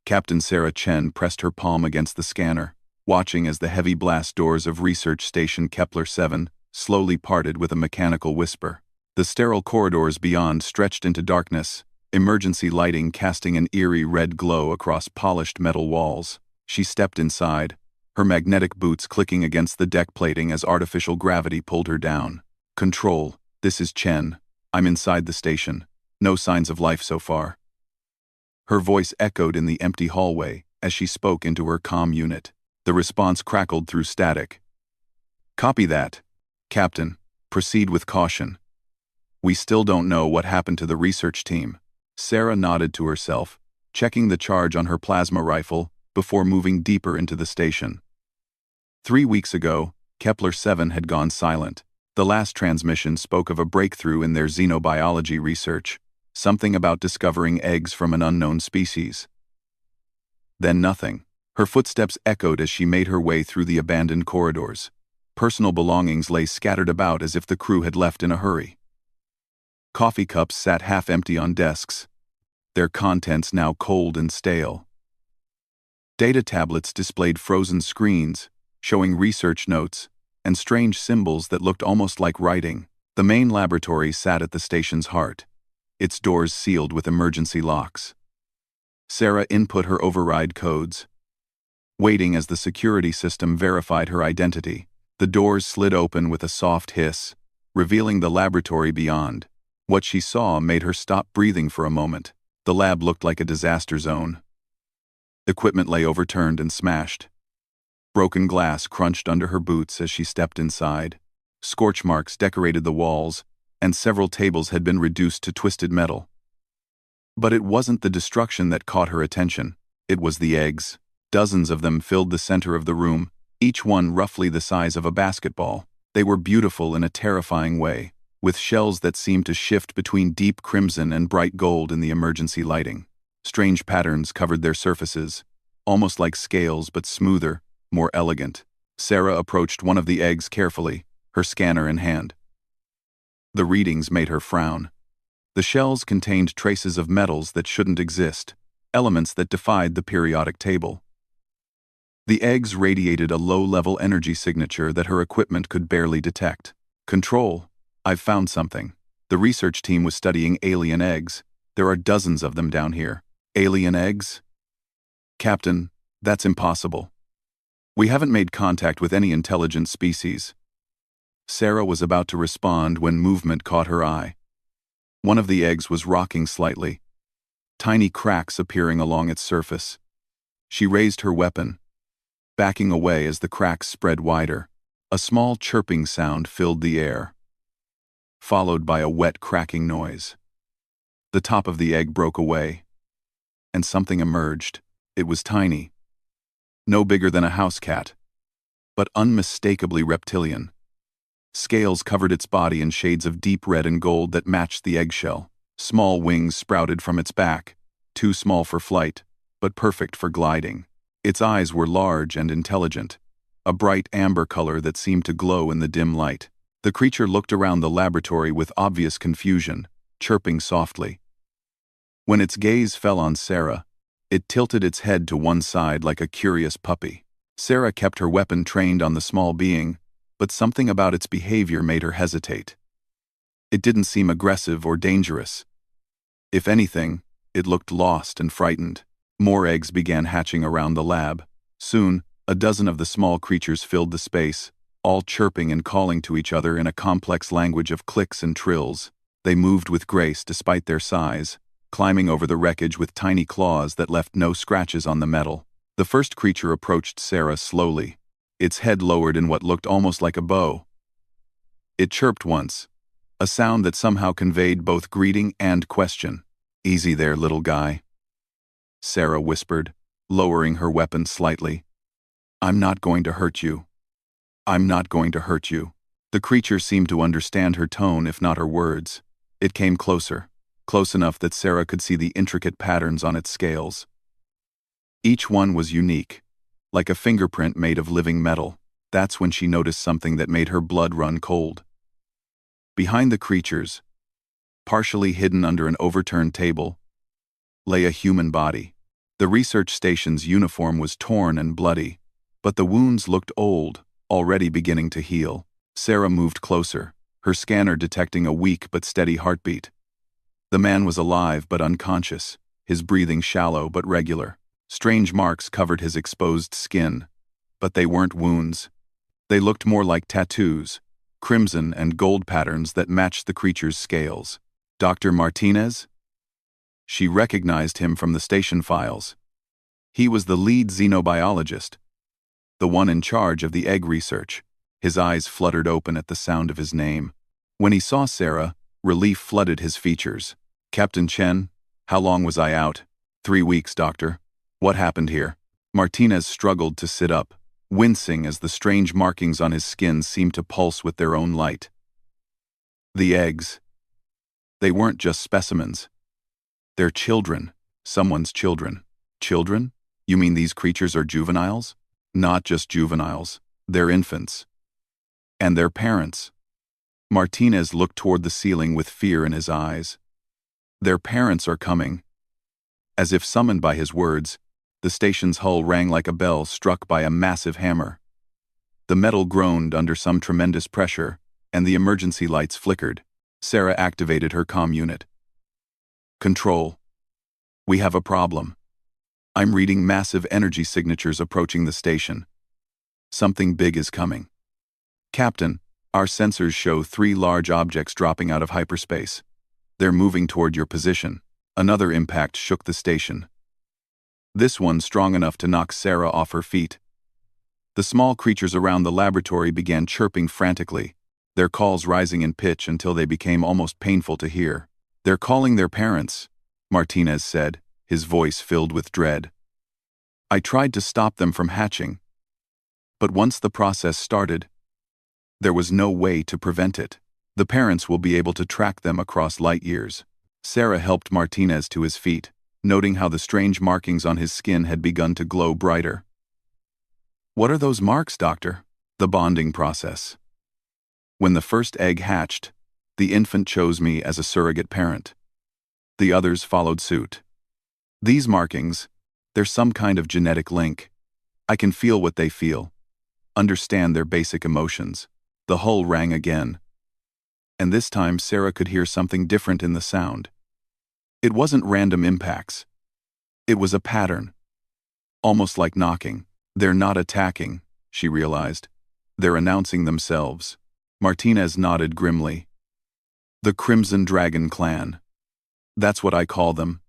Captain Sarah Chen pressed her palm against the scanner, watching as the heavy blast doors of Research Station Kepler-7 slowly parted with a mechanical whisper. The sterile corridors beyond stretched into darkness, emergency lighting casting an eerie red glow across polished metal walls. She stepped inside, her magnetic boots clicking against the deck plating as artificial gravity pulled her down. "Control, this is Chen. I'm inside the station. No signs of life so far." Her voice echoed in the empty hallway as she spoke into her comm unit. The response crackled through static. "Copy that. Captain, proceed with caution. We still don't know what happened to the research team." Sarah nodded to herself, checking the charge on her plasma rifle before moving deeper into the station. 3 weeks ago, Kepler-7 had gone silent. The last transmission spoke of a breakthrough in their xenobiology research, something about discovering eggs from an unknown species. Then nothing. Her footsteps echoed as she made her way through the abandoned corridors. Personal belongings lay scattered about as if the crew had left in a hurry. Coffee cups sat half-empty on desks, their contents now cold and stale. Data tablets displayed frozen screens, showing research notes and strange symbols that looked almost like writing. The main laboratory sat at the station's heart, its doors sealed with emergency locks. Sarah input her override codes, waiting as the security system verified her identity. The doors slid open with a soft hiss, revealing the laboratory beyond. What she saw made her stop breathing for a moment. The lab looked like a disaster zone. Equipment lay overturned and smashed. Broken glass crunched under her boots as she stepped inside. Scorch marks decorated the walls, and several tables had been reduced to twisted metal. But it wasn't the destruction that caught her attention. It was the eggs. Dozens of them filled the center of the room, each one roughly the size of a basketball. They were beautiful in a terrifying way, with shells that seemed to shift between deep crimson and bright gold in the emergency lighting. Strange patterns covered their surfaces, almost like scales but smoother, more elegant. Sarah approached one of the eggs carefully, her scanner in hand. The readings made her frown. The shells contained traces of metals that shouldn't exist, elements that defied the periodic table. The eggs radiated a low-level energy signature that her equipment could barely detect. "Control, I've found something. The research team was studying alien eggs. There are dozens of them down here." "Alien eggs?" "Captain, that's impossible. We haven't made contact with any intelligent species." Sarah was about to respond when movement caught her eye. One of the eggs was rocking slightly, tiny cracks appearing along its surface. She raised her weapon, backing away as the cracks spread wider. A small chirping sound filled the air, followed by a wet cracking noise. The top of the egg broke away, and something emerged. It was tiny, no bigger than a house cat, but unmistakably reptilian. Scales covered its body in shades of deep red and gold that matched the eggshell. Small wings sprouted from its back, too small for flight, but perfect for gliding. Its eyes were large and intelligent, a bright amber color that seemed to glow in the dim light. The creature looked around the laboratory with obvious confusion, chirping softly. When its gaze fell on Sarah, it tilted its head to one side like a curious puppy. Sarah kept her weapon trained on the small being, but something about its behavior made her hesitate. It didn't seem aggressive or dangerous. If anything, it looked lost and frightened. More eggs began hatching around the lab. Soon, a dozen of the small creatures filled the space, all chirping and calling to each other in a complex language of clicks and trills. They moved with grace despite their size, climbing over the wreckage with tiny claws that left no scratches on the metal. The first creature approached Sarah slowly, its head lowered in what looked almost like a bow. It chirped once, a sound that somehow conveyed both greeting and question. "Easy there, little guy," Sarah whispered, lowering her weapon slightly. "I'm not going to hurt you. I'm not going to hurt you." The creature seemed to understand her tone if not her words. It came closer, close enough that Sarah could see the intricate patterns on its scales. Each one was unique, like a fingerprint made of living metal. That's when she noticed something that made her blood run cold. Behind the creatures, partially hidden under an overturned table, lay a human body. The research station's uniform was torn and bloody, but the wounds looked old, already beginning to heal. Sarah moved closer, her scanner detecting a weak but steady heartbeat. The man was alive but unconscious, his breathing shallow but regular. Strange marks covered his exposed skin, but they weren't wounds. They looked more like tattoos, crimson and gold patterns that matched the creature's scales. Dr. Martinez? She recognized him from the station files. He was the lead xenobiologist, the one in charge of the egg research. His eyes fluttered open at the sound of his name. When he saw Sarah, relief flooded his features. Captain Chen, how long was I out? 3 weeks, doctor. What happened here? Martinez struggled to sit up, wincing as the strange markings on his skin seemed to pulse with their own light. The eggs. They weren't just specimens. They're children. Someone's children. Children? You mean these creatures are juveniles? Not just juveniles. They're infants. And their parents. Martinez looked toward the ceiling with fear in his eyes. Their parents are coming. As if summoned by his words, the station's hull rang like a bell struck by a massive hammer. The metal groaned under some tremendous pressure, and the emergency lights flickered. Sarah activated her comm unit. Control. We have a problem. I'm reading massive energy signatures approaching the station. Something big is coming. Captain, our sensors show 3 large objects dropping out of hyperspace. They're moving toward your position. Another impact shook the station. This one strong enough to knock Sarah off her feet. The small creatures around the laboratory began chirping frantically, their calls rising in pitch until they became almost painful to hear. They're calling their parents, Martinez said, his voice filled with dread. I tried to stop them from hatching. But once the process started, there was no way to prevent it. The parents will be able to track them across light years. Sarah helped Martinez to his feet, noting how the strange markings on his skin had begun to glow brighter. What are those marks, doctor? The bonding process. When the first egg hatched, the infant chose me as a surrogate parent. The others followed suit. These markings, they're some kind of genetic link. I can feel what they feel, understand their basic emotions. The hull rang again. And this time Sarah could hear something different in the sound. It wasn't random impacts. It was a pattern. Almost like knocking. They're not attacking, she realized. They're announcing themselves. Martinez nodded grimly. The Crimson Dragon Clan. That's what I call them.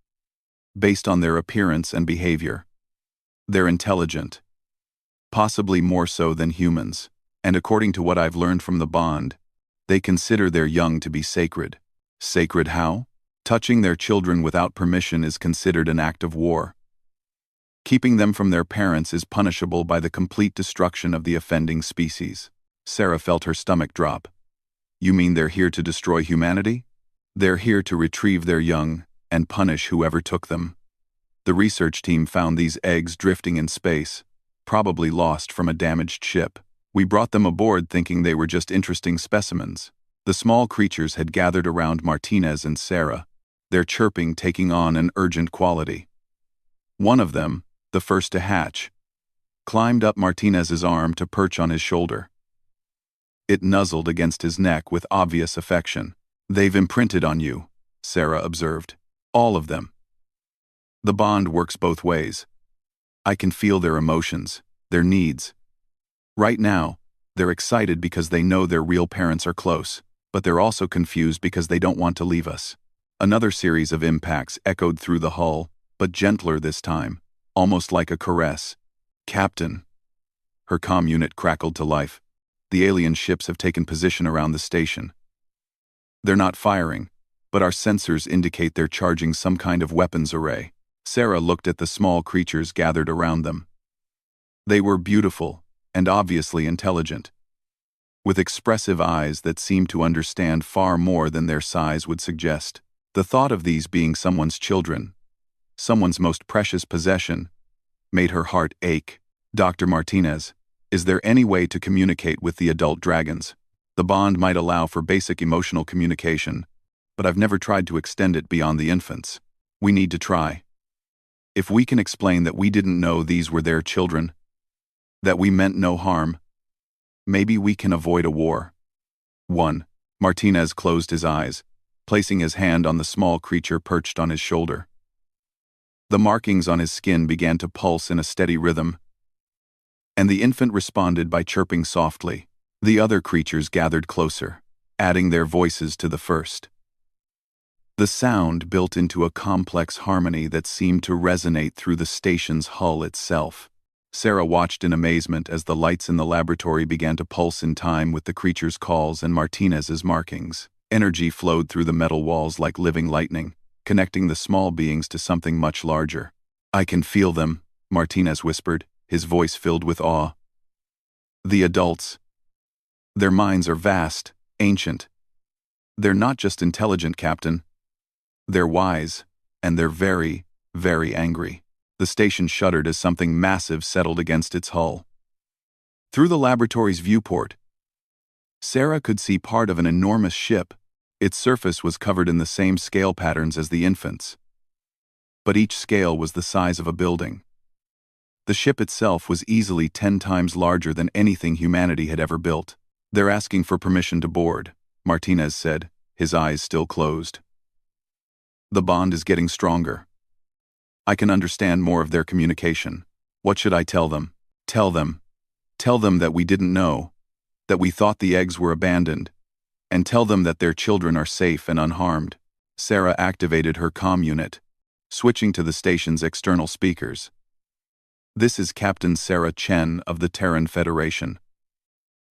Based on their appearance and behavior. They're intelligent. Possibly more so than humans. And according to what I've learned from the bond, they consider their young to be sacred. Sacred how? Touching their children without permission is considered an act of war. Keeping them from their parents is punishable by the complete destruction of the offending species. Sarah felt her stomach drop. You mean they're here to destroy humanity? They're here to retrieve their young and punish whoever took them. The research team found these eggs drifting in space, probably lost from a damaged ship. We brought them aboard thinking they were just interesting specimens. The small creatures had gathered around Martinez and Sarah, their chirping taking on an urgent quality. One of them, the first to hatch, climbed up Martinez's arm to perch on his shoulder. It nuzzled against his neck with obvious affection. They've imprinted on you, Sarah observed. All of them. The bond works both ways. I can feel their emotions, their needs. Right now, they're excited because they know their real parents are close, but they're also confused because they don't want to leave us. Another series of impacts echoed through the hull, but gentler this time, almost like a caress. Captain. Her comm unit crackled to life. The alien ships have taken position around the station. They're not firing, but our sensors indicate they're charging some kind of weapons array. Sarah looked at the small creatures gathered around them. They were beautiful and obviously intelligent, with expressive eyes that seemed to understand far more than their size would suggest. The thought of these being someone's children, someone's most precious possession, made her heart ache. Dr. Martinez, is there any way to communicate with the adult dragons? The bond might allow for basic emotional communication, but I've never tried to extend it beyond the infants. We need to try. If we can explain that we didn't know these were their children, that we meant no harm, maybe we can avoid a war. 1. Martinez closed his eyes, placing his hand on the small creature perched on his shoulder. The markings on his skin began to pulse in a steady rhythm, and the infant responded by chirping softly. The other creatures gathered closer, adding their voices to the first. The sound built into a complex harmony that seemed to resonate through the station's hull itself. Sarah watched in amazement as the lights in the laboratory began to pulse in time with the creature's calls and Martinez's markings. Energy flowed through the metal walls like living lightning, connecting the small beings to something much larger. "I can feel them," Martinez whispered, his voice filled with awe. "The adults. Their minds are vast, ancient. They're not just intelligent, Captain. They're wise, and they're very, very angry." The station shuddered as something massive settled against its hull. Through the laboratory's viewport, Sarah could see part of an enormous ship. Its surface was covered in the same scale patterns as the infant's, but each scale was the size of a building. The ship itself was easily 10 times larger than anything humanity had ever built. "They're asking for permission to board," Martinez said, his eyes still closed. "The bond is getting stronger. I can understand more of their communication. What should I tell them?" Tell them that we didn't know, that we thought the eggs were abandoned, and tell them that their children are safe and unharmed." Sarah activated her comm unit, switching to the station's external speakers. "This is Captain Sarah Chen of the Terran Federation.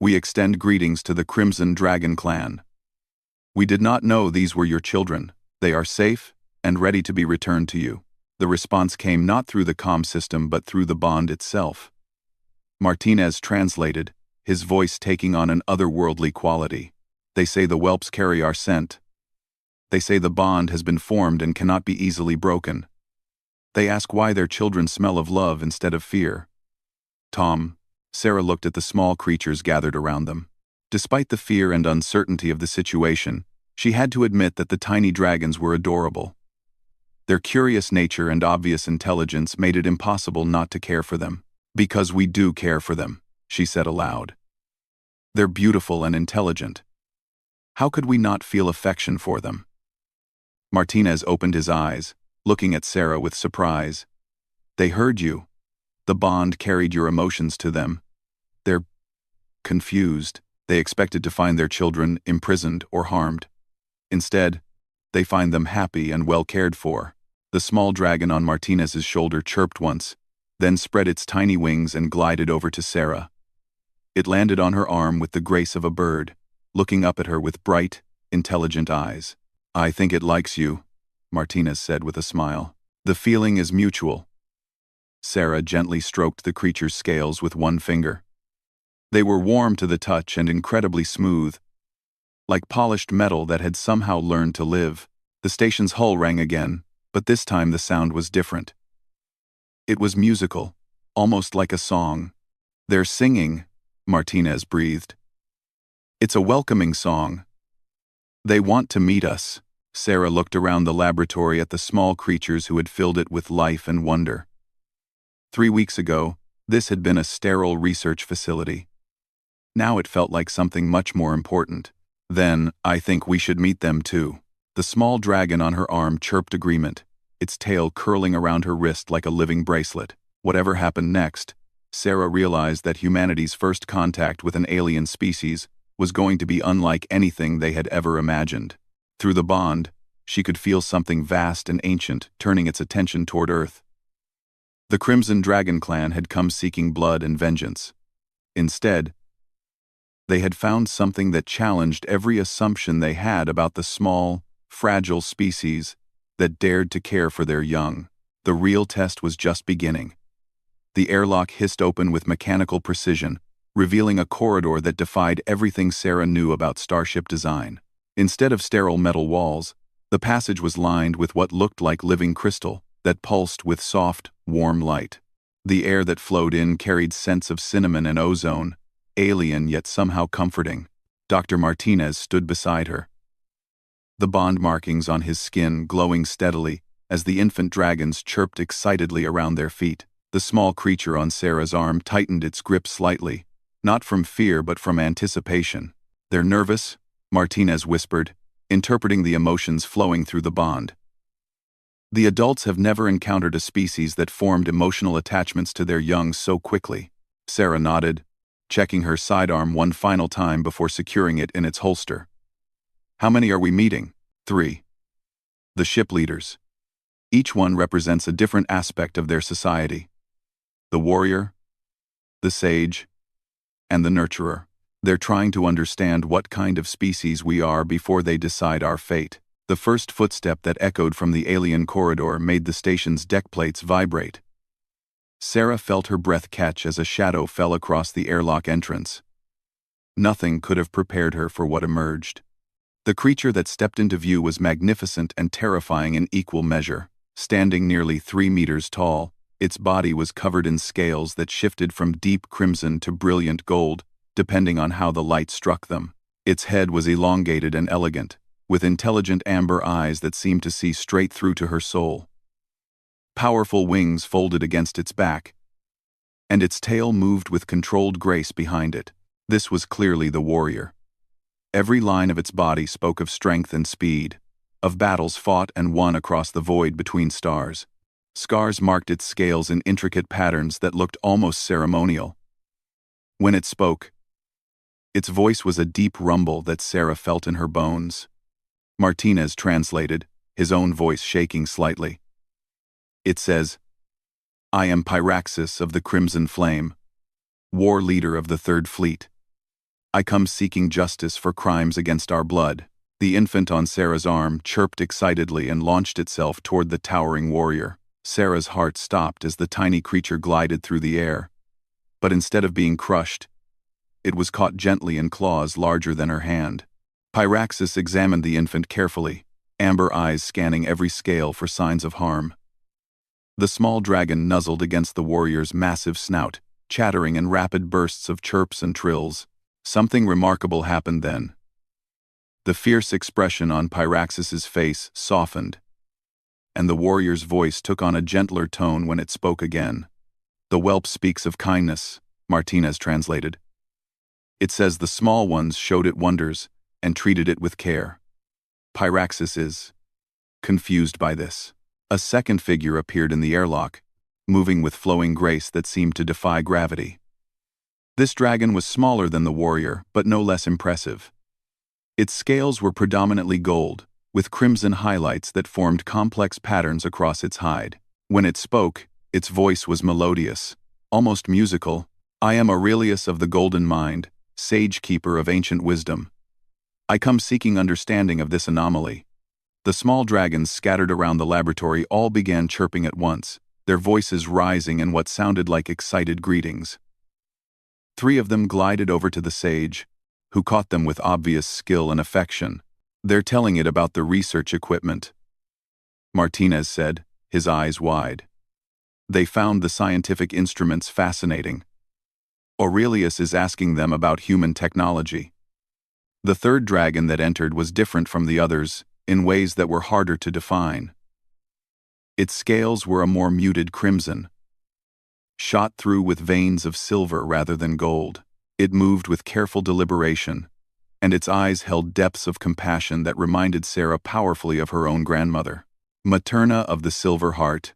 We extend greetings to the Crimson Dragon clan. We did not know these were your children. They are safe and ready to be returned to you." The response came not through the comm system but through the bond itself. Martinez translated, his voice taking on an otherworldly quality. "They say the whelps carry our scent. They say the bond has been formed and cannot be easily broken. They ask why their children smell of love instead of fear." "Tom," Sarah looked at the small creatures gathered around them. Despite the fear and uncertainty of the situation, she had to admit that the tiny dragons were adorable. Their curious nature and obvious intelligence made it impossible not to care for them. "Because we do care for them," she said aloud. "They're beautiful and intelligent. How could we not feel affection for them?" Martinez opened his eyes, looking at Sarah with surprise. "They heard you. The bond carried your emotions to them. They're confused. They expected to find their children imprisoned or harmed. Instead, they find them happy and well cared for." The small dragon on Martinez's shoulder chirped once, then spread its tiny wings and glided over to Sarah. It landed on her arm with the grace of a bird, looking up at her with bright, intelligent eyes. "I think it likes you," Martinez said with a smile. "The feeling is mutual." Sarah gently stroked the creature's scales with one finger. They were warm to the touch and incredibly smooth, like polished metal that had somehow learned to live. The station's hull rang again, but this time the sound was different. It was musical, almost like a song. "They're singing," Martinez breathed. "It's a welcoming song. They want to meet us." Sarah looked around the laboratory at the small creatures who had filled it with life and wonder. 3 weeks ago, this had been a sterile research facility. Now it felt like something much more important. "Then, I think we should meet them too." The small dragon on her arm chirped agreement, its tail curling around her wrist like a living bracelet. Whatever happened next, Sarah realized that humanity's first contact with an alien species was going to be unlike anything they had ever imagined. Through the bond, she could feel something vast and ancient turning its attention toward Earth. The Crimson Dragon clan had come seeking blood and vengeance. Instead, they had found something that challenged every assumption they had about the small, fragile species that dared to care for their young. The real test was just beginning. The airlock hissed open with mechanical precision, revealing a corridor that defied everything Sarah knew about starship design. Instead of sterile metal walls, the passage was lined with what looked like living crystal that pulsed with soft, warm light. The air that flowed in carried scents of cinnamon and ozone, alien yet somehow comforting. Dr. Martinez stood beside her, the bond markings on his skin glowing steadily as the infant dragons chirped excitedly around their feet. The small creature on Sarah's arm tightened its grip slightly, not from fear but from anticipation. "They're nervous," Martinez whispered, interpreting the emotions flowing through the bond. "The adults have never encountered a species that formed emotional attachments to their young so quickly." Sarah nodded, checking her sidearm one final time before securing it in its holster. "How many are we meeting?" "3. The ship leaders. Each one represents a different aspect of their society. The warrior, the sage, and the nurturer. They're trying to understand what kind of species we are before they decide our fate." The first footstep that echoed from the alien corridor made the station's deck plates vibrate. Sarah felt her breath catch as a shadow fell across the airlock entrance. Nothing could have prepared her for what emerged. The creature that stepped into view was magnificent and terrifying in equal measure. Standing nearly 3 meters tall, its body was covered in scales that shifted from deep crimson to brilliant gold, depending on how the light struck them. Its head was elongated and elegant, with intelligent amber eyes that seemed to see straight through to her soul. Powerful wings folded against its back, and its tail moved with controlled grace behind it. This was clearly the warrior. Every line of its body spoke of strength and speed, of battles fought and won across the void between stars. Scars marked its scales in intricate patterns that looked almost ceremonial. When it spoke, its voice was a deep rumble that Sarah felt in her bones. Martinez translated, his own voice shaking slightly. "It says, 'I am Pyraxis of the Crimson Flame, war leader of the Third Fleet. I come seeking justice for crimes against our blood.'" The infant on Sarah's arm chirped excitedly and launched itself toward the towering warrior. Sarah's heart stopped as the tiny creature glided through the air. But instead of being crushed, it was caught gently in claws larger than her hand. Pyraxis examined the infant carefully, amber eyes scanning every scale for signs of harm. The small dragon nuzzled against the warrior's massive snout, chattering in rapid bursts of chirps and trills. Something remarkable happened then. The fierce expression on Pyraxis's face softened, and the warrior's voice took on a gentler tone when it spoke again. "The whelp speaks of kindness," Martinez translated. "It says the small ones showed it wonders and treated it with care." Pyraxis is confused by this. A second figure appeared in the airlock, moving with flowing grace that seemed to defy gravity. This dragon was smaller than the warrior, but no less impressive. Its scales were predominantly gold, with crimson highlights that formed complex patterns across its hide. When it spoke, its voice was melodious, almost musical. "I am Aurelius of the Golden Mind, sage keeper of ancient wisdom. I come seeking understanding of this anomaly." The small dragons scattered around the laboratory all began chirping at once, their voices rising in what sounded like excited greetings. 3 of them glided over to the sage, who caught them with obvious skill and affection. "They're telling it about the research equipment," Martinez said, his eyes wide. "They found the scientific instruments fascinating. Aurelius is asking them about human technology." The third dragon that entered was different from the others in ways that were harder to define. Its scales were a more muted crimson, shot through with veins of silver rather than gold. It moved with careful deliberation, and its eyes held depths of compassion that reminded Sarah powerfully of her own grandmother. "Materna of the Silver Heart,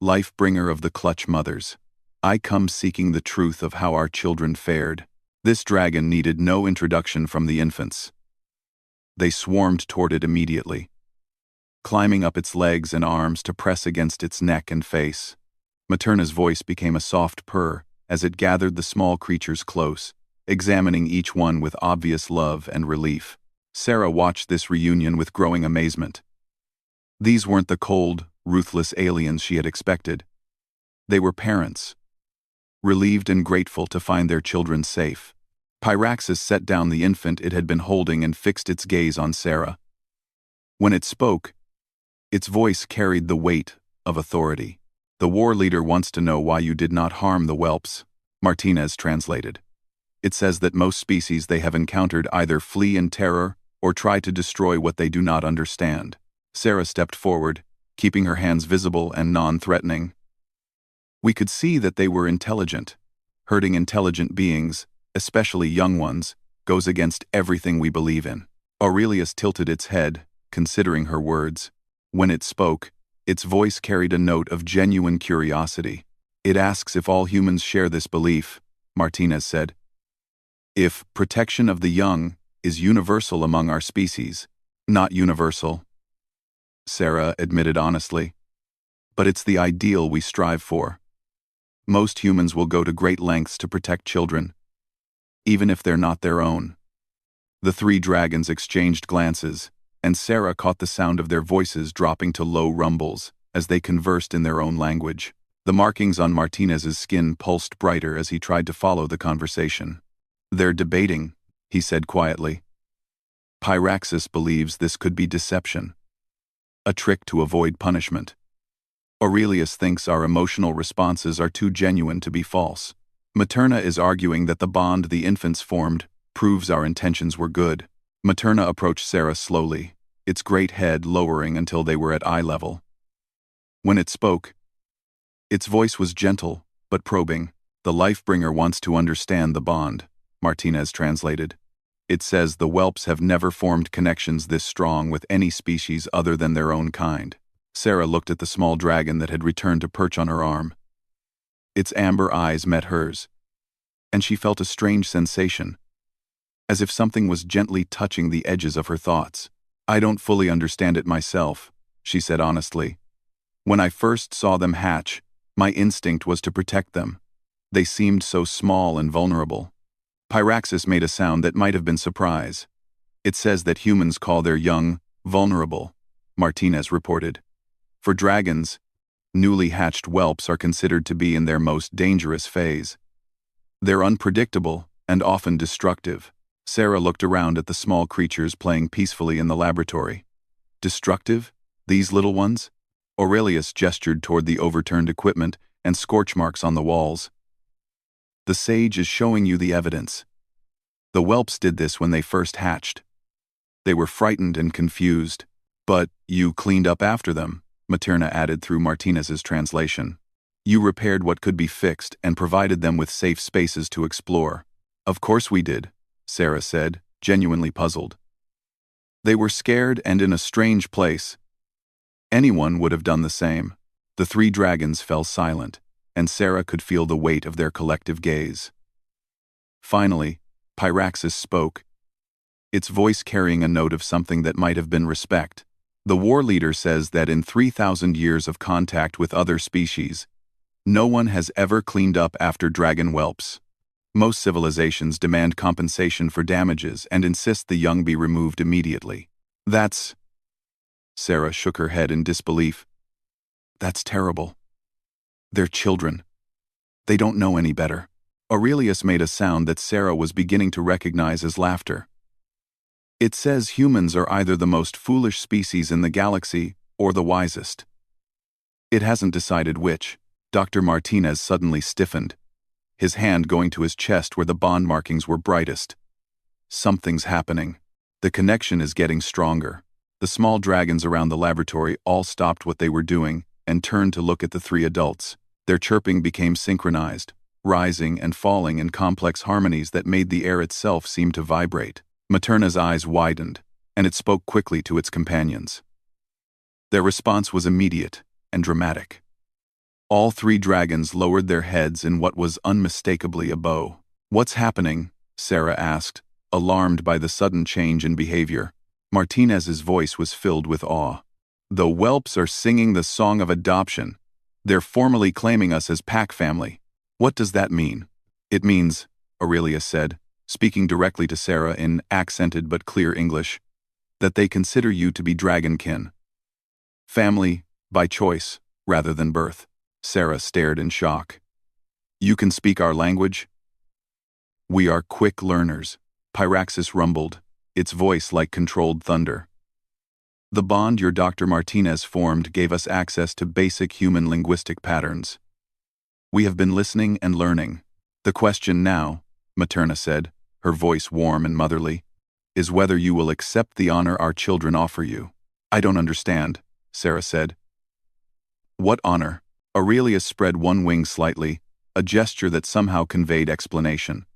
life-bringer of the clutch mothers, I come seeking the truth of how our children fared." This dragon needed no introduction from the infants. They swarmed toward it immediately, climbing up its legs and arms to press against its neck and face. Materna's voice became a soft purr as it gathered the small creatures close, examining each one with obvious love and relief. Sarah watched this reunion with growing amazement. These weren't the cold, ruthless aliens she had expected. They were parents, relieved and grateful to find their children safe. Pyraxis set down the infant it had been holding and fixed its gaze on Sarah. When it spoke, its voice carried the weight of authority. "The war leader wants to know why you did not harm the whelps," Martinez translated. "It says that most species they have encountered either flee in terror or try to destroy what they do not understand." Sarah stepped forward, keeping her hands visible and non-threatening. We could see that they were intelligent. Hurting intelligent beings, especially young ones, goes against everything we believe in. Aurelius tilted its head, considering her words. When it spoke, its voice carried a note of genuine curiosity. It asks if all humans share this belief, Martinez said. If protection of the young is universal among our species. Not universal, Sarah admitted honestly. But it's the ideal we strive for. Most humans will go to great lengths to protect children, even if they're not their own. The three dragons exchanged glances, and Sarah caught the sound of their voices dropping to low rumbles as they conversed in their own language. The markings on Martinez's skin pulsed brighter as he tried to follow the conversation. They're debating, he said quietly. Pyraxis believes this could be deception, a trick to avoid punishment. Aurelius thinks our emotional responses are too genuine to be false. Materna is arguing that the bond the infants formed proves our intentions were good. Materna approached Sarah slowly, its great head lowering until they were at eye level. When it spoke, its voice was gentle but probing. The Lifebringer wants to understand the bond, Martinez translated. It says the whelps have never formed connections this strong with any species other than their own kind. Sarah looked at the small dragon that had returned to perch on her arm. Its amber eyes met hers, and she felt a strange sensation, as if something was gently touching the edges of her thoughts. I don't fully understand it myself, she said honestly. When I first saw them hatch, my instinct was to protect them. They seemed so small and vulnerable. Pyraxis made a sound that might have been surprise. It says that humans call their young vulnerable, Martinez reported. For dragons, newly hatched whelps are considered to be in their most dangerous phase. They're unpredictable and often destructive. Sarah looked around at the small creatures playing peacefully in the laboratory. Destructive? These little ones? Aurelius gestured toward the overturned equipment and scorch marks on the walls. The sage is showing you the evidence. The whelps did this when they first hatched. They were frightened and confused. But you cleaned up after them, Materna added through Martinez's translation. You repaired what could be fixed and provided them with safe spaces to explore. Of course we did, Sarah said, genuinely puzzled. They were scared and in a strange place. Anyone would have done the same. The three dragons fell silent, and Sarah could feel the weight of their collective gaze. Finally, Pyraxis spoke, its voice carrying a note of something that might have been respect. The war leader says that in 3,000 years of contact with other species, no one has ever cleaned up after dragon whelps. Most civilizations demand compensation for damages and insist the young be removed immediately. That's... Sarah shook her head in disbelief. That's terrible. They're children. They don't know any better. Aurelius made a sound that Sarah was beginning to recognize as laughter. It says humans are either the most foolish species in the galaxy or the wisest. It hasn't decided which. Dr. Martinez suddenly stiffened, his hand going to his chest where the bond markings were brightest. Something's happening. The connection is getting stronger. The small dragons around the laboratory all stopped what they were doing and turned to look at the three adults. Their chirping became synchronized, rising and falling in complex harmonies that made the air itself seem to vibrate. Materna's eyes widened, and it spoke quickly to its companions. Their response was immediate and dramatic. All three dragons lowered their heads in what was unmistakably a bow. What's happening? Sarah asked, alarmed by the sudden change in behavior. Martinez's voice was filled with awe. The whelps are singing the song of adoption. They're formally claiming us as pack family. What does that mean? It means, Aurelius said, speaking directly to Sarah in accented but clear English, that they consider you to be dragonkin. Family, by choice, rather than birth. Sarah stared in shock. You can speak our language? We are quick learners, Pyraxis rumbled, its voice like controlled thunder. The bond your Dr. Martinez formed gave us access to basic human linguistic patterns. We have been listening and learning. The question now, Materna said, her voice warm and motherly, is whether you will accept the honor our children offer you. I don't understand, Sarah said. What honor? Aurelius spread one wing slightly, a gesture that somehow conveyed explanation.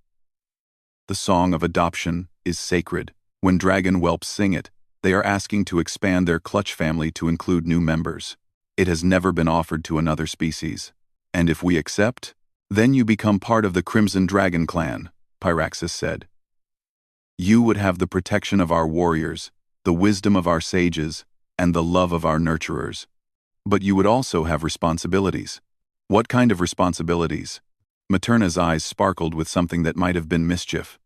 The song of adoption is sacred. When dragon whelps sing it, they are asking to expand their clutch family to include new members. It has never been offered to another species. And if we accept, then you become part of the Crimson Dragon clan, Pyraxis said. You would have the protection of our warriors, the wisdom of our sages, and the love of our nurturers. But you would also have responsibilities. What kind of responsibilities? Materna's eyes sparkled with something that might have been mischief.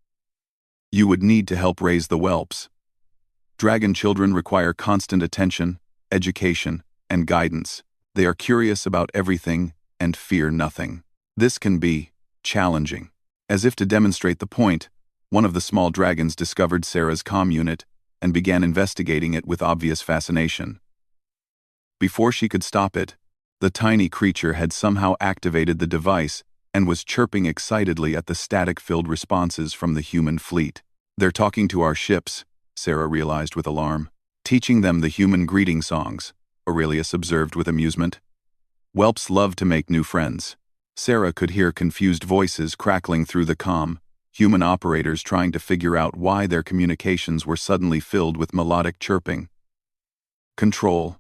You would need to help raise the whelps. Dragon children require constant attention, education, and guidance. They are curious about everything and fear nothing. This can be challenging. As if to demonstrate the point, one of the small dragons discovered Sarah's comm unit and began investigating it with obvious fascination. Before she could stop it, the tiny creature had somehow activated the device and was chirping excitedly at the static-filled responses from the human fleet. They're talking to our ships, Sarah realized with alarm. Teaching them the human greeting songs, Aurelius observed with amusement. Whelps love to make new friends. Sarah could hear confused voices crackling through the comm, human operators trying to figure out why their communications were suddenly filled with melodic chirping. Control.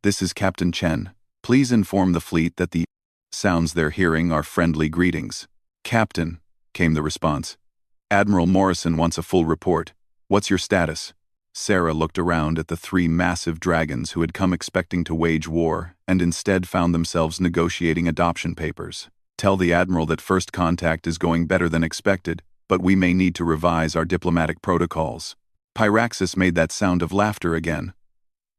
This is Captain Chen. Please inform the fleet that the sounds they're hearing are friendly greetings. Captain, came the response. Admiral Morrison wants a full report. What's your status? Sarah looked around at the three massive dragons who had come expecting to wage war and instead found themselves negotiating adoption papers. Tell the Admiral that first contact is going better than expected, but we may need to revise our diplomatic protocols. Pyraxis made that sound of laughter again.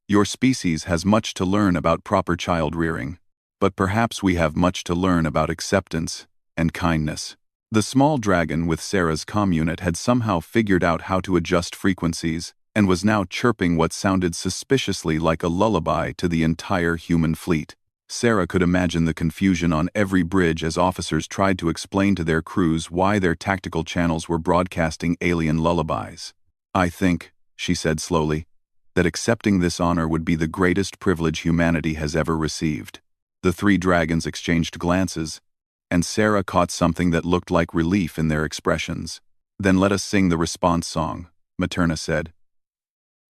Your species has much to learn about proper child rearing, but perhaps we have much to learn about acceptance and kindness. The small dragon with Sarah's comm unit had somehow figured out how to adjust frequencies and was now chirping what sounded suspiciously like a lullaby to the entire human fleet. Sarah could imagine the confusion on every bridge as officers tried to explain to their crews why their tactical channels were broadcasting alien lullabies. I think, she said slowly, that accepting this honor would be the greatest privilege humanity has ever received. The three dragons exchanged glances, and Sarah caught something that looked like relief in their expressions. Then let us sing the response song, Materna said.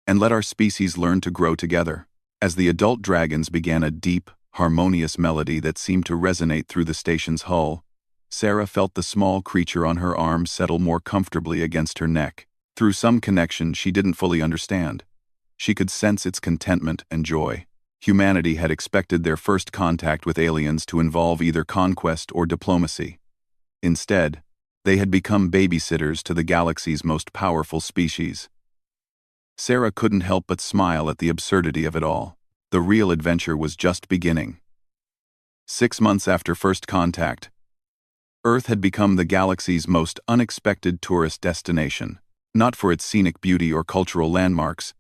And let our species learn to grow together. As the adult dragons began a deep, harmonious melody that seemed to resonate through the station's hull, Sarah felt the small creature on her arm settle more comfortably against her neck. Through some connection she didn't fully understand, she could sense its contentment and joy. Humanity had expected their first contact with aliens to involve either conquest or diplomacy. Instead, they had become babysitters to the galaxy's most powerful species. Sarah couldn't help but smile at the absurdity of it all. The real adventure was just beginning. 6 months after first contact, Earth had become the galaxy's most unexpected tourist destination, not for its scenic beauty or cultural landmarks,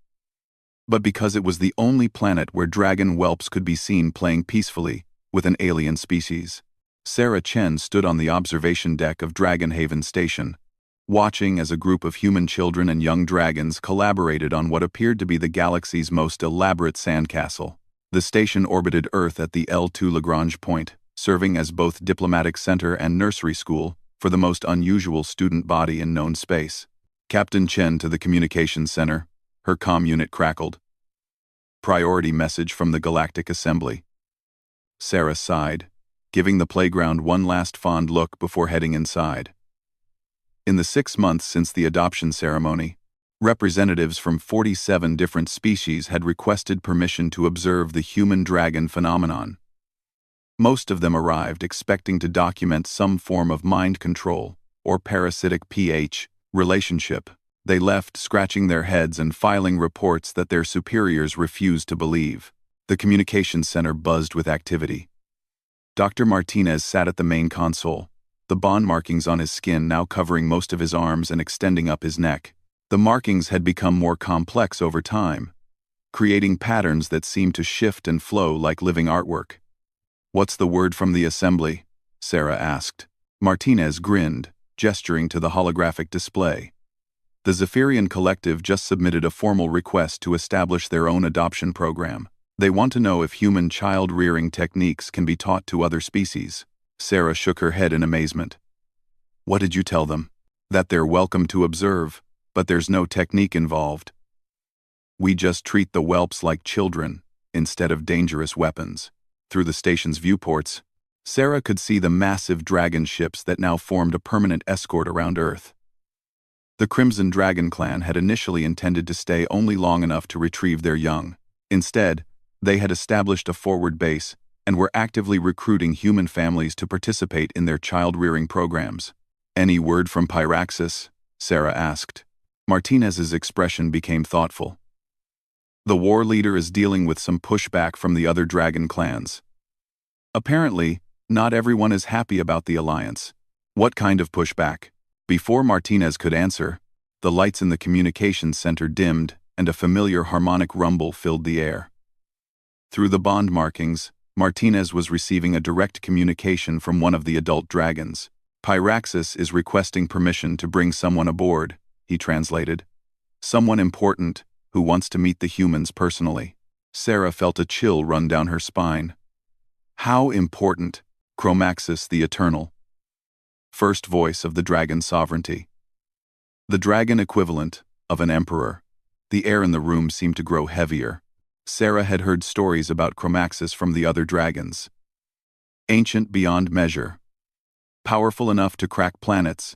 but because it was the only planet where dragon whelps could be seen playing peacefully with an alien species. Sarah Chen stood on the observation deck of Dragonhaven Station, watching as a group of human children and young dragons collaborated on what appeared to be the galaxy's most elaborate sandcastle. The station orbited Earth at the L2 Lagrange point, serving as both diplomatic center and nursery school for the most unusual student body in known space. Captain Chen to the communications center, her comm unit crackled. Priority message from the Galactic Assembly. Sarah sighed, giving the playground one last fond look before heading inside. In the 6 months since the adoption ceremony, representatives from 47 different species had requested permission to observe the human dragon phenomenon. Most of them arrived expecting to document some form of mind control or parasitic pH relationship. They left scratching their heads and filing reports that their superiors refused to believe. The communications center buzzed with activity. Dr. Martinez sat at the main console, the bond markings on his skin now covering most of his arms and extending up his neck. The markings had become more complex over time, creating patterns that seemed to shift and flow like living artwork. What's the word from the assembly? Sarah asked. Martinez grinned, gesturing to the holographic display. The Zephyrian Collective just submitted a formal request to establish their own adoption program. They want to know if human child-rearing techniques can be taught to other species. Sarah shook her head in amazement. What did you tell them? That they're welcome to observe, but there's no technique involved. We just treat the whelps like children, instead of dangerous weapons. Through the station's viewports, Sarah could see the massive dragon ships that now formed a permanent escort around Earth. The Crimson Dragon clan had initially intended to stay only long enough to retrieve their young. Instead, they had established a forward base and were actively recruiting human families to participate in their child-rearing programs. Any word from Pyraxis? Sarah asked. Martinez's expression became thoughtful. The war leader is dealing with some pushback from the other dragon clans. Apparently, not everyone is happy about the alliance. What kind of pushback? Before Martinez could answer, the lights in the communications center dimmed and a familiar harmonic rumble filled the air. Through the bond markings, Martinez was receiving a direct communication from one of the adult dragons. Pyraxis is requesting permission to bring someone aboard, he translated. Someone important who wants to meet the humans personally. Sarah felt a chill run down her spine. How important? Chromaxis the Eternal. First voice of the dragon sovereignty. The dragon equivalent of an emperor. The air in the room seemed to grow heavier. Sarah had heard stories about Chromaxis from the other dragons. Ancient beyond measure. Powerful enough to crack planets.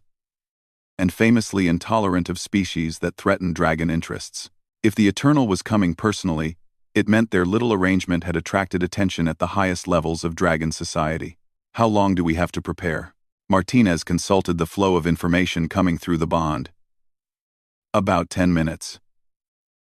And famously intolerant of species that threaten dragon interests. If the Eternal was coming personally, it meant their little arrangement had attracted attention at the highest levels of dragon society. How long do we have to prepare? Martinez consulted the flow of information coming through the bond. About 10 minutes.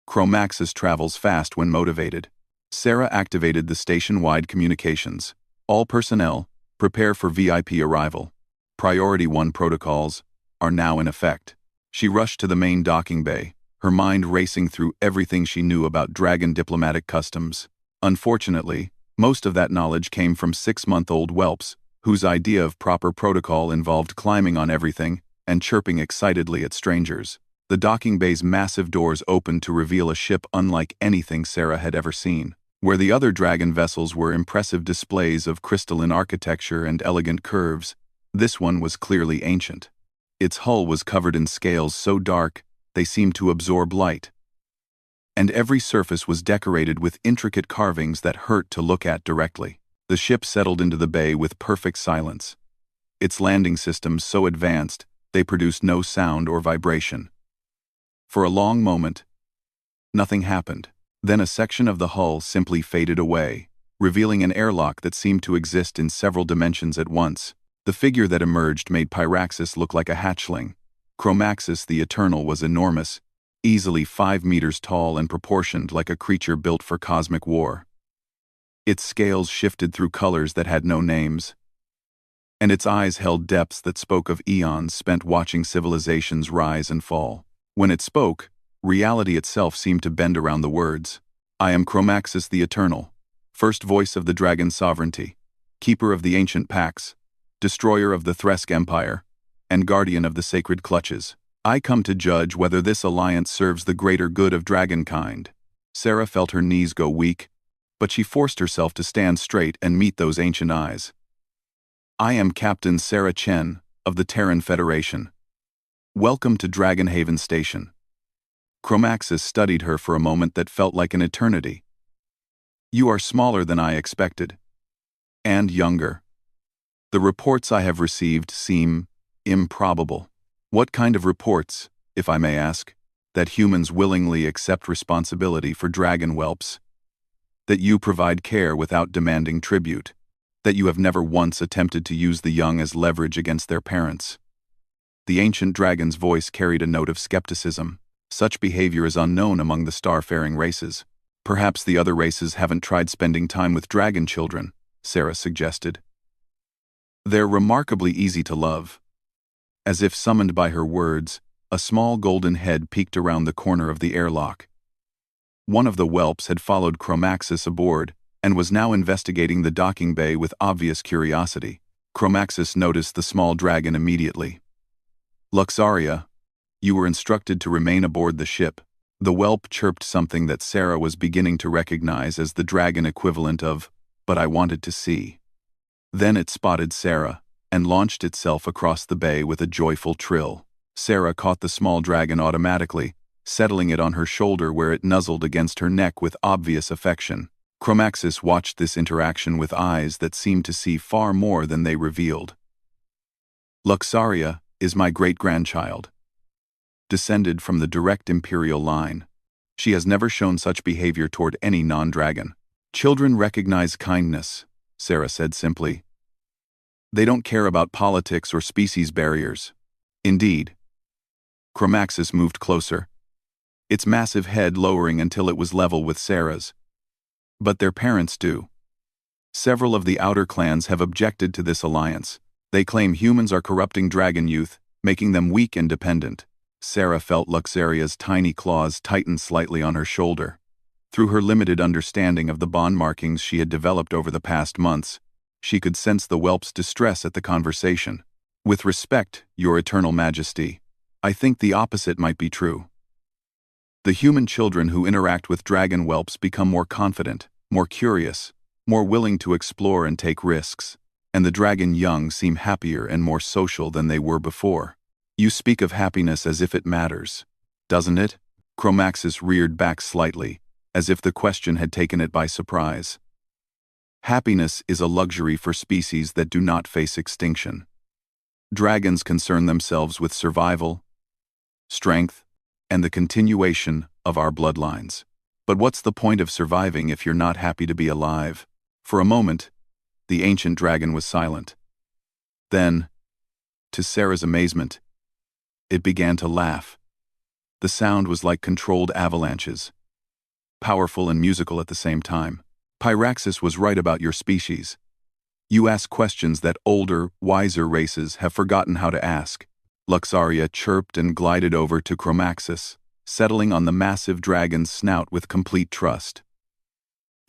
Chromaxis travels fast when motivated. Sarah activated the station-wide communications. All personnel, prepare for VIP arrival. Priority 1 protocols are now in effect. She rushed to the main docking bay, her mind racing through everything she knew about dragon diplomatic customs. Unfortunately, most of that knowledge came from 6-month-old whelps, whose idea of proper protocol involved climbing on everything and chirping excitedly at strangers. The docking bay's massive doors opened to reveal a ship unlike anything Sarah had ever seen. Where the other dragon vessels were impressive displays of crystalline architecture and elegant curves, this one was clearly ancient. Its hull was covered in scales so dark they seemed to absorb light. And every surface was decorated with intricate carvings that hurt to look at directly. The ship settled into the bay with perfect silence. Its landing systems so advanced, they produced no sound or vibration. For a long moment, nothing happened. Then a section of the hull simply faded away, revealing an airlock that seemed to exist in several dimensions at once. The figure that emerged made Pyraxis look like a hatchling. Chromaxis the Eternal was enormous, easily 5 meters tall and proportioned like a creature built for cosmic war. Its scales shifted through colors that had no names, and its eyes held depths that spoke of eons spent watching civilizations rise and fall. When it spoke, reality itself seemed to bend around the words. I am Chromaxis the Eternal, first voice of the dragon sovereignty, keeper of the ancient pacts, destroyer of the Thresk Empire, and guardian of the sacred clutches. I come to judge whether this alliance serves the greater good of dragonkind. Sarah felt her knees go weak, but she forced herself to stand straight and meet those ancient eyes. I am Captain Sarah Chen, of the Terran Federation. Welcome to Dragonhaven Station. Chromaxis studied her for a moment that felt like an eternity. You are smaller than I expected. And younger. The reports I have received seem improbable. What kind of reports, if I may ask? That humans willingly accept responsibility for dragon whelps. That you provide care without demanding tribute. That you have never once attempted to use the young as leverage against their parents. The ancient dragon's voice carried a note of skepticism. Such behavior is unknown among the starfaring races. Perhaps the other races haven't tried spending time with dragon children, Sarah suggested. They're remarkably easy to love. As if summoned by her words, a small golden head peeked around the corner of the airlock. One of the whelps had followed Chromaxis aboard and was now investigating the docking bay with obvious curiosity. Chromaxis noticed the small dragon immediately. Luxaria, you were instructed to remain aboard the ship. The whelp chirped something that Sarah was beginning to recognize as the dragon equivalent of, "But I wanted to see." Then it spotted Sarah and launched itself across the bay with a joyful trill. Sarah caught the small dragon automatically, settling it on her shoulder where it nuzzled against her neck with obvious affection. Chromaxis watched this interaction with eyes that seemed to see far more than they revealed. Luxaria is my great-grandchild. Descended from the direct imperial line. She has never shown such behavior toward any non-dragon. Children recognize kindness, Sarah said simply. They don't care about politics or species barriers. Indeed. Chromaxis moved closer, its massive head lowering until it was level with Sarah's. But their parents do. Several of the outer clans have objected to this alliance. They claim humans are corrupting dragon youth, making them weak and dependent. Sarah felt Luxaria's tiny claws tighten slightly on her shoulder. Through her limited understanding of the bond markings she had developed over the past months, she could sense the whelp's distress at the conversation. With respect, Your Eternal Majesty, I think the opposite might be true. The human children who interact with dragon whelps become more confident, more curious, more willing to explore and take risks, and the dragon young seem happier and more social than they were before. You speak of happiness as if it matters, doesn't it? Chromaxis reared back slightly, as if the question had taken it by surprise. Happiness is a luxury for species that do not face extinction. Dragons concern themselves with survival, strength, and the continuation of our bloodlines. But what's the point of surviving if you're not happy to be alive? For a moment, the ancient dragon was silent. Then, to Sarah's amazement, it began to laugh. The sound was like controlled avalanches, powerful and musical at the same time. Pyraxis was right about your species. You ask questions that older, wiser races have forgotten how to ask. Luxaria chirped and glided over to Chromaxis, settling on the massive dragon's snout with complete trust.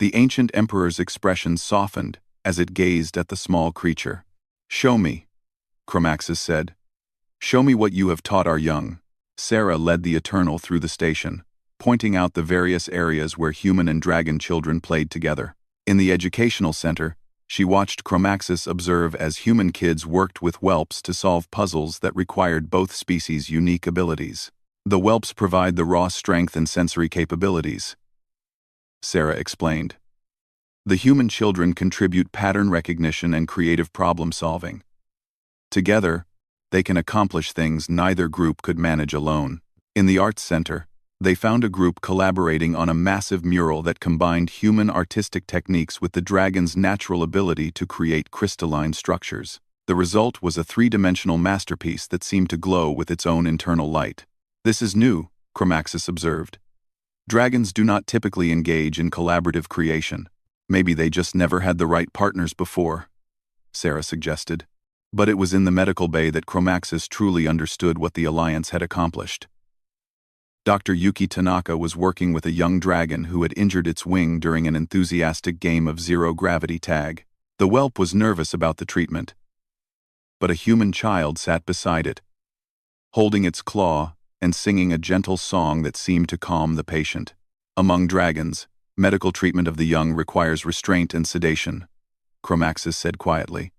The ancient emperor's expression softened as it gazed at the small creature. "Show me," Chromaxis said. "Show me what you have taught our young." Sarah led the Eternal through the station, pointing out the various areas where human and dragon children played together. In the educational center, she watched Chromaxis observe as human kids worked with whelps to solve puzzles that required both species' unique abilities. The whelps provide the raw strength and sensory capabilities, Sarah explained. The human children contribute pattern recognition and creative problem-solving. Together, they can accomplish things neither group could manage alone. In the Arts Center, they found a group collaborating on a massive mural that combined human artistic techniques with the dragon's natural ability to create crystalline structures. The result was a three-dimensional masterpiece that seemed to glow with its own internal light. "This is new," Chromaxis observed. "Dragons do not typically engage in collaborative creation. Maybe they just never had the right partners before," Sarah suggested. But it was in the medical bay that Chromaxis truly understood what the alliance had accomplished. Dr. Yuki Tanaka was working with a young dragon who had injured its wing during an enthusiastic game of zero-gravity tag. The whelp was nervous about the treatment, but a human child sat beside it, holding its claw and singing a gentle song that seemed to calm the patient. Among dragons, medical treatment of the young requires restraint and sedation, Chromaxis said quietly.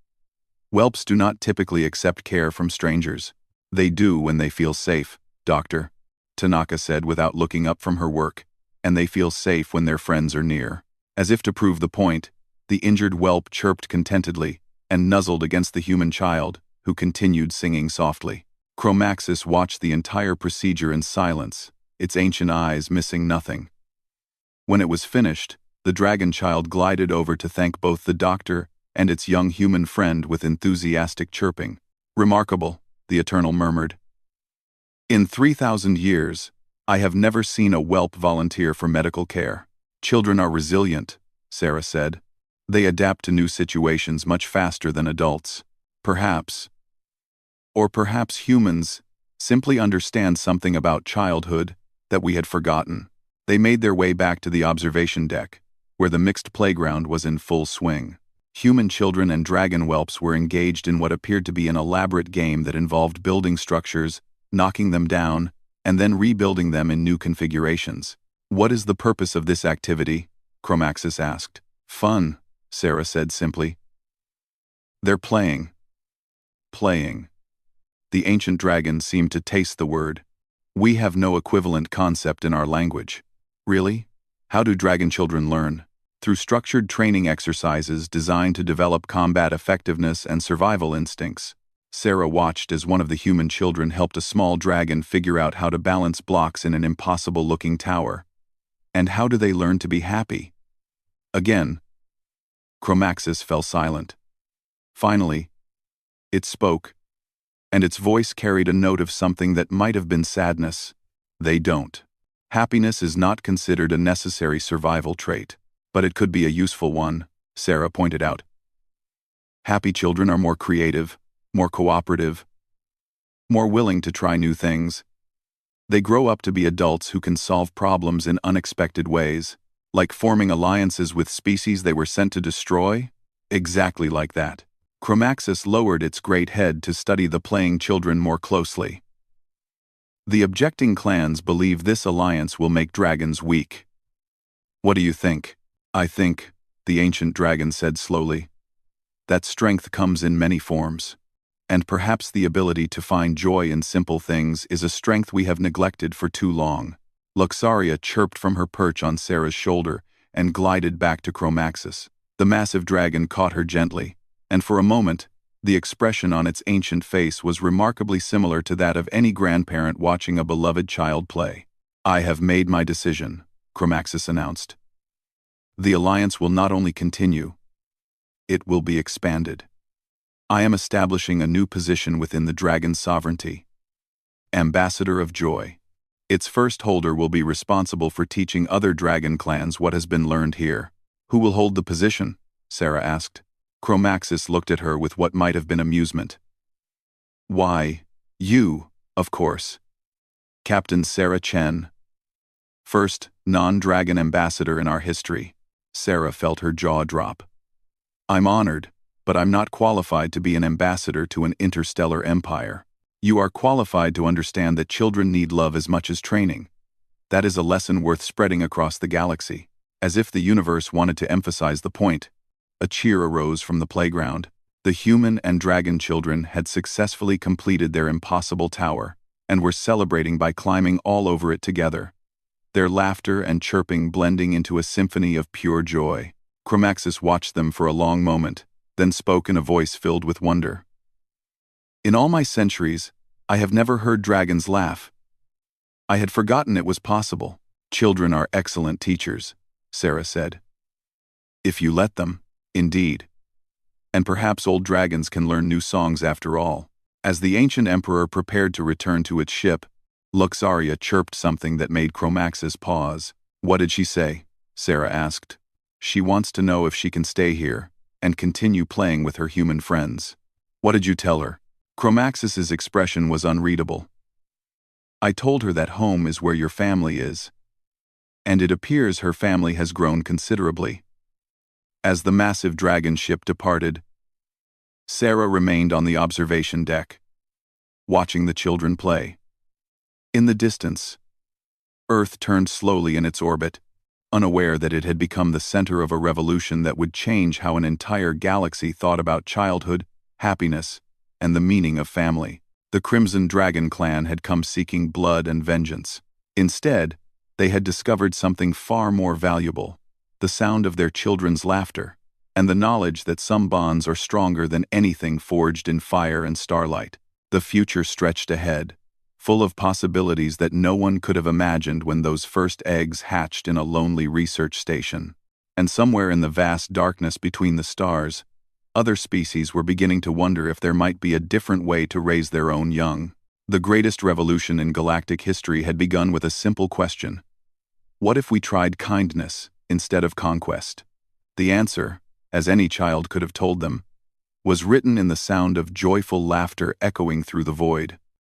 Whelps do not typically accept care from strangers. They do when they feel safe, Doctor, Tanaka said without looking up from her work, and they feel safe when their friends are near. As if to prove the point, the injured whelp chirped contentedly and nuzzled against the human child, who continued singing softly. Chromaxis watched the entire procedure in silence, its ancient eyes missing nothing. When it was finished, the dragon child glided over to thank both the doctor and its young human friend with enthusiastic chirping. "Remarkable," the Eternal murmured. "In 3,000 years, I have never seen a whelp volunteer for medical care. Children are resilient," Sarah said. "They adapt to new situations much faster than adults. Perhaps humans simply understand something about childhood that we had forgotten." They made their way back to the observation deck, where the mixed playground was in full swing. Human children and dragon whelps were engaged in what appeared to be an elaborate game that involved building structures, knocking them down, and then rebuilding them in new configurations. "What is the purpose of this activity?" Chromaxis asked. "Fun," Sarah said simply. "They're playing." Playing. The ancient dragon seemed to taste the word. "We have no equivalent concept in our language." "Really? How do dragon children learn?" "Through structured training exercises designed to develop combat effectiveness and survival instincts." Sarah watched as one of the human children helped a small dragon figure out how to balance blocks in an impossible-looking tower. "And how do they learn to be happy?" Again, Chromaxis fell silent. Finally, it spoke, and its voice carried a note of something that might have been sadness. "They don't. Happiness is not considered a necessary survival trait, but it could be a useful one," Sarah pointed out. "Happy children are more creative, more cooperative, more willing to try new things. They grow up to be adults who can solve problems in unexpected ways, like forming alliances with species they were sent to destroy." "Exactly like that." Chromaxis lowered its great head to study the playing children more closely. "The objecting clans believe this alliance will make dragons weak." "What do you think?" "I think," the ancient dragon said slowly, "that strength comes in many forms. And perhaps the ability to find joy in simple things is a strength we have neglected for too long." Luxaria chirped from her perch on Sarah's shoulder and glided back to Chromaxis. The massive dragon caught her gently, and for a moment, the expression on its ancient face was remarkably similar to that of any grandparent watching a beloved child play. "I have made my decision," Chromaxis announced. "The alliance will not only continue, it will be expanded. I am establishing a new position within the dragon's sovereignty. Ambassador of Joy. Its first holder will be responsible for teaching other dragon clans what has been learned here." "Who will hold the position?" Sarah asked. Chromaxis looked at her with what might have been amusement. "Why, you, of course. Captain Sarah Chen. First non-dragon ambassador in our history." Sarah felt her jaw drop. "I'm honored, but I'm not qualified to be an ambassador to an interstellar empire. You are qualified to understand that children need love as much as training. That is a lesson worth spreading across the galaxy." As if the universe wanted to emphasize the point, a cheer arose from the playground. The human and dragon children had successfully completed their impossible tower, and were celebrating by climbing all over it together, their laughter and chirping blending into a symphony of pure joy. Chromaxis watched them for a long moment, then spoke in a voice filled with wonder. "In all my centuries, I have never heard dragons laugh. I had forgotten it was possible." "Children are excellent teachers," Sarah said. "If you let them, indeed. And perhaps old dragons can learn new songs after all." As the ancient emperor prepared to return to its ship, Luxaria chirped something that made Chromaxis pause. "What did she say?" Sarah asked. "She wants to know if she can stay here and continue playing with her human friends." "What did you tell her?" Chromaxis's expression was unreadable. "I told her that home is where your family is. And it appears her family has grown considerably." As the massive dragon ship departed, Sarah remained on the observation deck, watching the children play. In the distance, Earth turned slowly in its orbit, unaware that it had become the center of a revolution that would change how an entire galaxy thought about childhood, happiness, and the meaning of family. The Crimson Dragon clan had come seeking blood and vengeance. Instead, they had discovered something far more valuable: the sound of their children's laughter, and the knowledge that some bonds are stronger than anything forged in fire and starlight. The future stretched ahead, full of possibilities that no one could have imagined when those first eggs hatched in a lonely research station. And somewhere in the vast darkness between the stars, other species were beginning to wonder if there might be a different way to raise their own young. The greatest revolution in galactic history had begun with a simple question: what if we tried kindness instead of conquest? The answer, as any child could have told them, was written in the sound of joyful laughter echoing through the void.